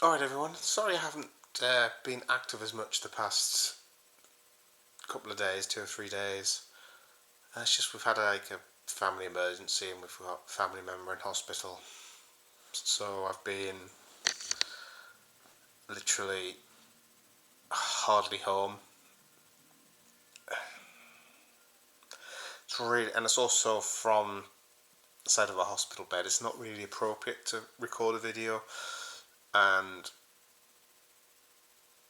Alright everyone, sorry I haven't been active as much the past couple of days, 2 or 3 days. It's just we've had a family emergency and we've got a family member in hospital. So I've been literally hardly home. And it's also from the side of a hospital bed. It's not really appropriate to record a video, and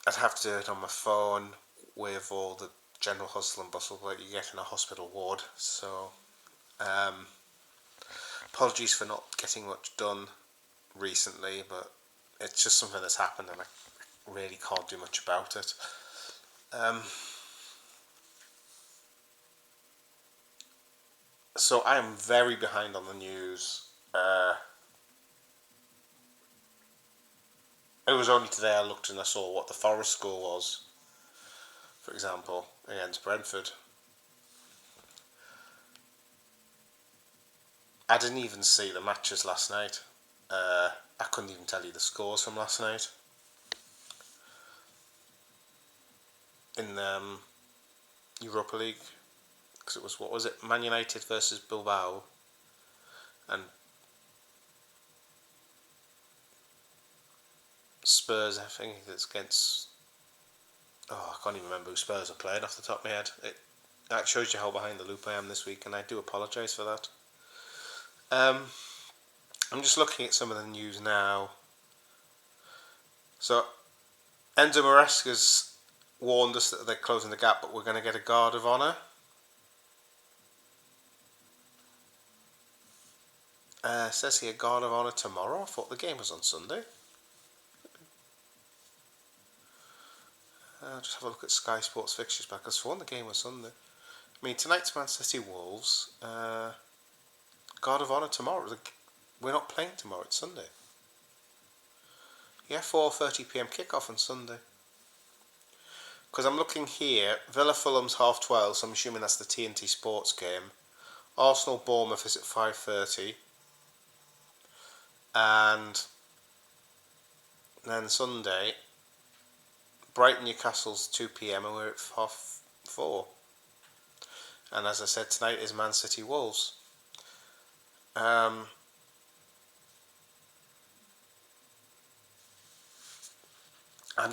I'd have to do it on my phone with all the general hustle and bustle that you get in a hospital ward. So apologies for not getting much done recently, but it's just something that's happened and I really can't do much about it. So I am very behind on the news. It was only today I looked and I saw what the Forest score was, for example, against Brentford. I didn't even see the matches last night. I couldn't even tell you the scores from last night. In Europa League, because it was, what was it, Man United versus Bilbao, and Spurs, I think it's against, I can't even remember who Spurs are playing off the top of my head. That shows you how behind the loop I am this week, and I do apologise for that. I'm just looking at some of the news now. So Enzo Maresca's warned us that they're closing the gap, but we're going to get a guard of honour. Says here guard of honour tomorrow. I thought the game was on Sunday. Just have a look at Sky Sports fixtures back. I sworn the game was Sunday. I mean, tonight's Man City Wolves. Guard of honour tomorrow. We're not playing tomorrow. It's Sunday. Yeah, 4:30 p.m. kickoff on Sunday. Because I'm looking here, Villa Fulham's 12:30, so I'm assuming that's the TNT Sports game. Arsenal Bournemouth is at 5:30, and then Sunday, Brighton Newcastle's 2 p.m. and we're at 4:30. And as I said, tonight is Man City Wolves. I'm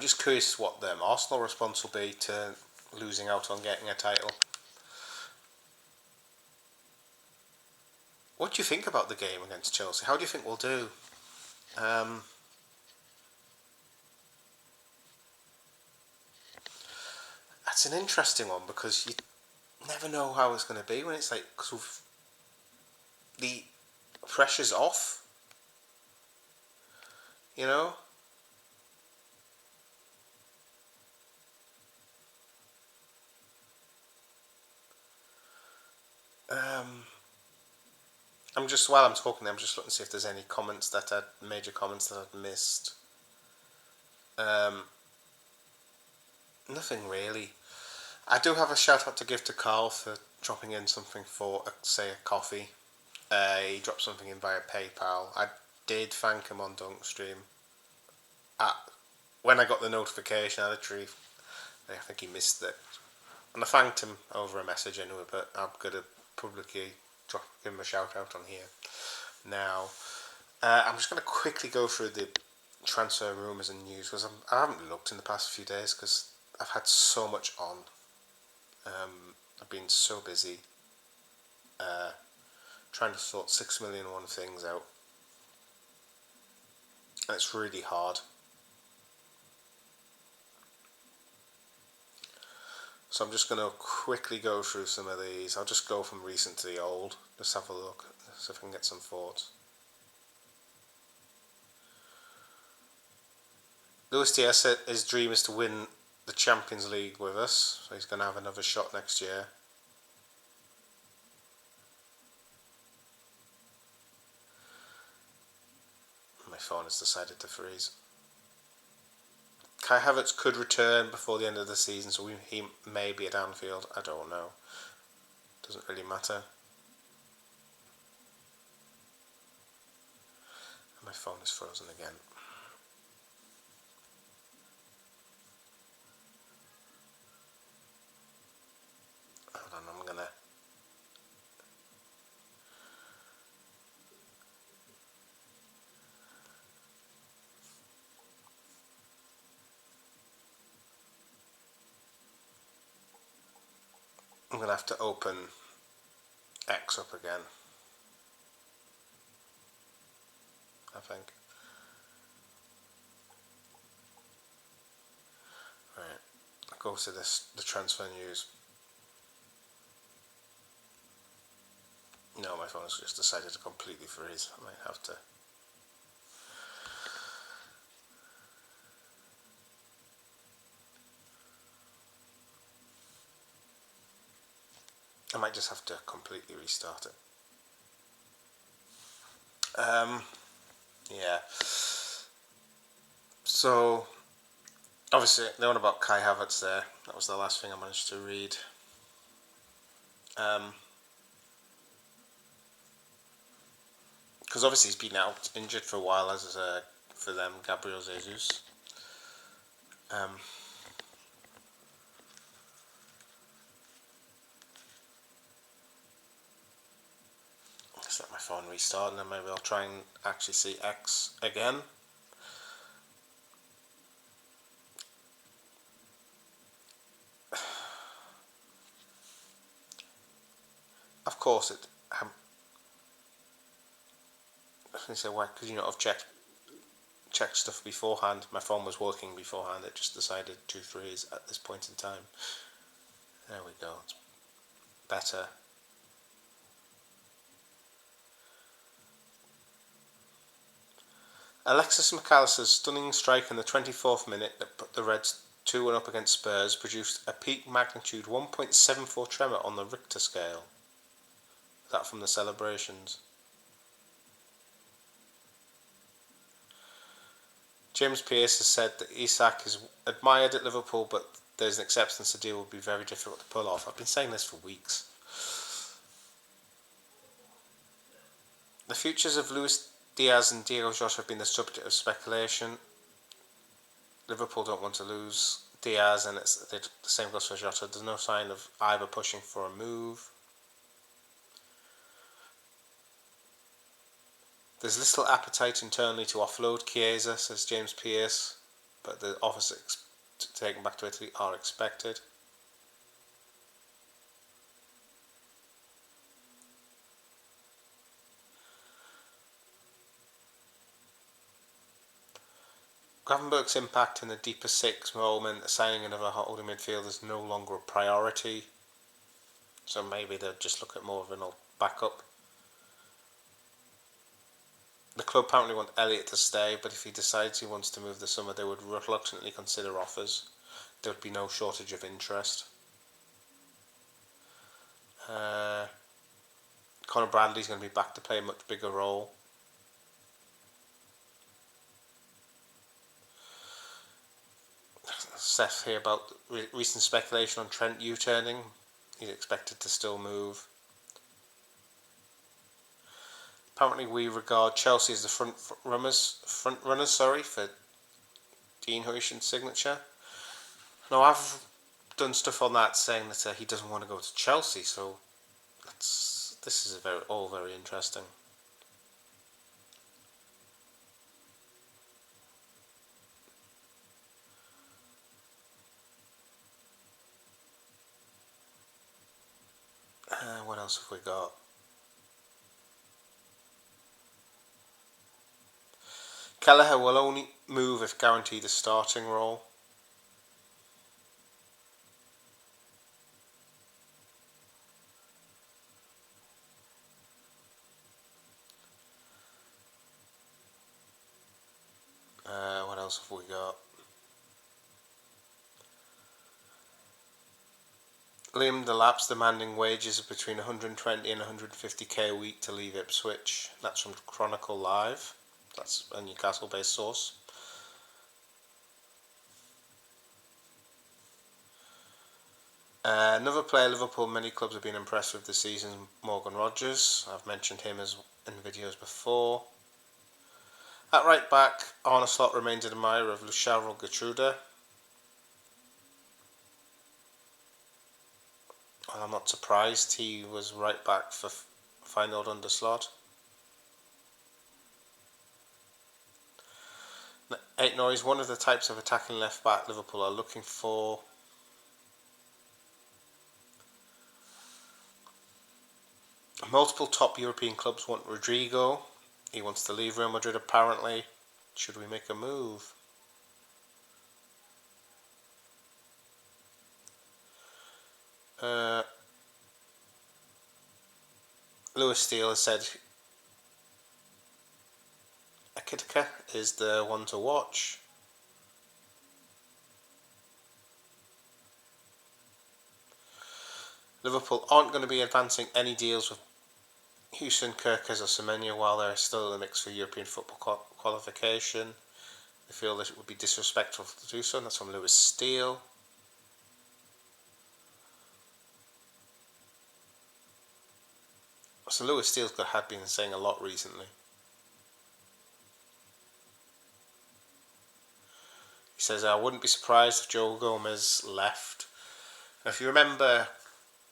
just curious what the Arsenal response will be to losing out on getting a title. What do you think about the game against Chelsea? How do you think we'll do? That's an interesting one because you never know how it's going to be when it's like, because the pressure's off, you know? While I'm talking, I'm just looking to see if there's any major comments that I'd missed. Nothing really. I do have a shout out to give to Carl for dropping in something for, say, a coffee. He dropped something in via PayPal. I did thank him on Dunkstream. When I got the notification, I think he missed it. And I thanked him over a message anyway, but I'm going to publicly give him a shout out on here. Now, I'm just going to quickly go through the transfer rumours and news because I haven't looked in the past few days because I've had so much on. I've been so busy trying to sort 6 million and one things out, and it's really hard. So I'm just going to quickly go through some of these. I'll just go from recent to the old. Just have a look, see if I can get some thoughts. Luis Diaz said his dream is to win the Champions League with us, so he's going to have another shot next year. My phone has decided to freeze. Kai Havertz could return before the end of the season, so he may be at Anfield. I don't know. Doesn't really matter. My phone is frozen again. I'm going to have to open X up again, I think. Right, I'll go to the transfer news. No, my phone has just decided to completely freeze. I might have to. I might just have to completely restart it. Yeah. So, obviously, the one about Kai Havertz there. That was the last thing I managed to read. Because obviously he's been out injured for a while, as for them, Gabriel Jesus. Just let my phone restart, and then maybe I'll try and actually see X again. Of course, I was going to say, why could you not have checked stuff beforehand? My phone was working beforehand. It just decided 2-3s at this point in time. There we go. It's better. Alexis McAllister's stunning strike in the 24th minute that put the Reds 2-1 up against Spurs produced a peak magnitude 1.74 tremor on the Richter scale. That from the celebrations. James Pearce has said that Isak is admired at Liverpool, but there's an acceptance the deal will be very difficult to pull off. I've been saying this for weeks. The futures of Luis Diaz and Diego Jota have been the subject of speculation. Liverpool don't want to lose Diaz, and the same goes for Jota. There's no sign of either pushing for a move. There's little appetite internally to offload Chiesa, says James Pearce, but the offers to take him back to Italy are expected. Gravenberch's impact in the deeper six moment, signing another holding midfielder is no longer a priority, so maybe they'll just look at more of an backup. The club apparently want Elliott to stay, but if he decides he wants to move this summer, they would reluctantly consider offers. There would be no shortage of interest. Conor Bradley's going to be back to play a much bigger role. Seth here about recent speculation on Trent U-turning. He's expected to still move. Apparently, we regard Chelsea as the front runners for Dean Huijsen's signature. Now, I've done stuff on that saying that he doesn't want to go to Chelsea, so this is all very interesting. What else have we got? Kelleher will only move if guaranteed a starting role. What else have we got? Liam Delap's demanding wages of between 120 and 150k a week to leave Ipswich. That's from Chronicle Live. That's a Newcastle-based source. Another player Liverpool many clubs have been impressed with this season, Morgan Rogers. I've mentioned him in videos before. At right back, Arne Slot remains an admirer of Luciano Gertruda. And I'm not surprised he was right back for Feyenoord under Slot. Aitnor is one of the types of attacking left back Liverpool are looking for. Multiple top European clubs want Rodrigo. He wants to leave Real Madrid apparently. Should we make a move? Lewis Steele has said Akitika is the one to watch. Liverpool aren't going to be advancing any deals with Houston, Kirkes or Semenya while they're still in the mix for European football qualification. They feel that it would be disrespectful to do so, and that's from Lewis Steele. So Lewis Steele had been saying a lot recently. He says, I wouldn't be surprised if Joe Gomez left. Now, if you remember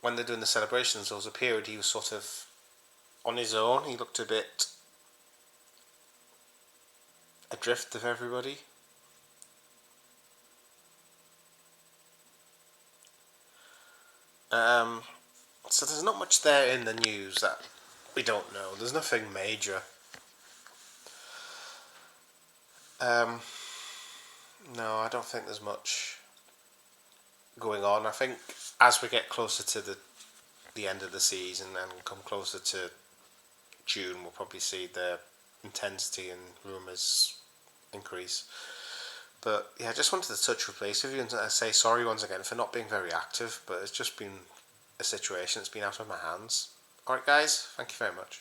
when they're doing the celebrations, there was a period he was sort of on his own. He looked a bit adrift of everybody. So there's not much there in the news that we don't know. There's nothing major. No, I don't think there's much going on. I think as we get closer to the end of the season and come closer to June, we'll probably see the intensity and rumours increase. But yeah, I just wanted to touch base with you and say sorry once again for not being very active, but it's just been a situation that's been out of my hands. Alright guys, thank you very much.